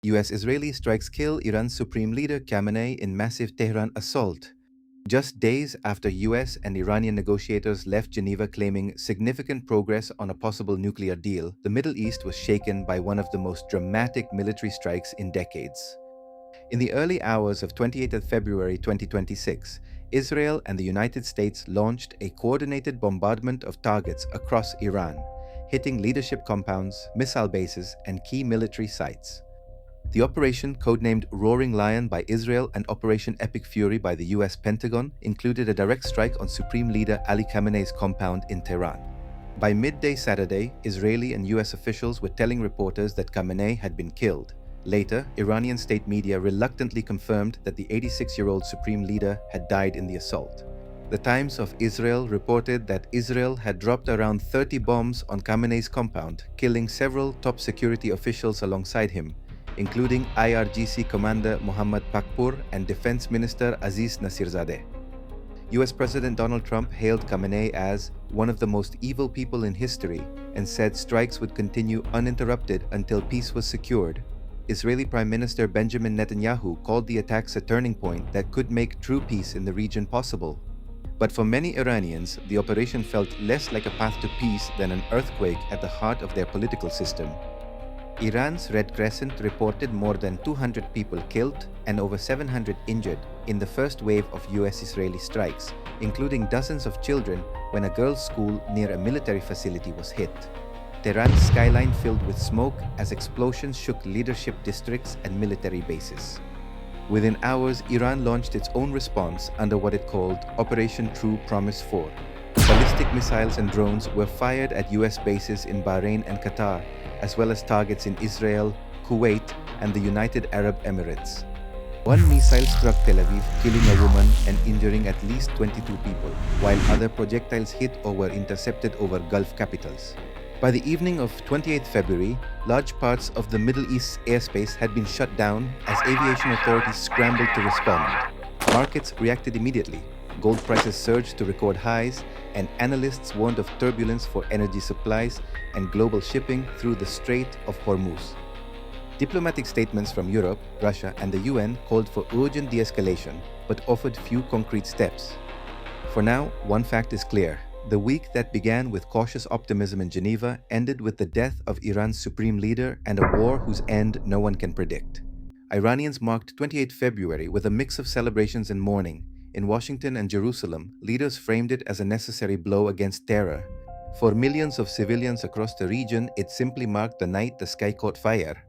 US-Israeli strikes kill Iran's Supreme Leader Khamenei in massive Tehran assault. Just days after US and Iranian negotiators left Geneva claiming significant progress on a possible nuclear deal, the Middle East was shaken by one of the most dramatic military strikes in decades. In the early hours of 28th February 2026, Israel and the United States launched a coordinated bombardment of targets across Iran, hitting leadership compounds, missile bases, and key military sites. The operation, codenamed Roaring Lion by Israel and Operation Epic Fury by the US Pentagon, included a direct strike on Supreme Leader Ali Khamenei's compound in Tehran. By midday Saturday, Israeli and US officials were telling reporters that Khamenei had been killed. Later, Iranian state media reluctantly confirmed that the 86-year-old Supreme Leader had died in the assault. The Times of Israel reported that Israel had dropped around 30 bombs on Khamenei's compound, killing several top security officials alongside him, including IRGC Commander Mohammad Pakpour and Defense Minister Aziz Nasirzadeh. US President Donald Trump hailed Khamenei as one of the most evil people in history and said strikes would continue uninterrupted until peace was secured. Israeli Prime Minister Benjamin Netanyahu called the attacks a turning point that could make true peace in the region possible. But for many Iranians, the operation felt less like a path to peace than an earthquake at the heart of their political system. Iran's Red Crescent reported more than 200 people killed and over 700 injured in the first wave of US-Israeli strikes, including dozens of children when a girls' school near a military facility was hit. Tehran's skyline filled with smoke as explosions shook leadership districts and military bases. Within hours, Iran launched its own response under what it called Operation True Promise 4. Ballistic missiles and drones were fired at US bases in Bahrain and Qatar, as well as targets in Israel, Kuwait, and the United Arab Emirates. One missile struck Tel Aviv, killing a woman and injuring at least 22 people, while other projectiles hit or were intercepted over Gulf capitals. By the evening of 28 February, large parts of the Middle East's airspace had been shut down as aviation authorities scrambled to respond. Markets reacted immediately. Gold prices surged to record highs, and analysts warned of turbulence for energy supplies and global shipping through the Strait of Hormuz. Diplomatic statements from Europe, Russia, and the UN called for urgent de-escalation, but offered few concrete steps. For now, one fact is clear. The week that began with cautious optimism in Geneva ended with the death of Iran's supreme leader and a war whose end no one can predict. Iranians marked 28 February with a mix of celebrations and mourning. In Washington and Jerusalem, leaders framed it as a necessary blow against terror. For millions of civilians across the region, it simply marked the night the sky caught fire.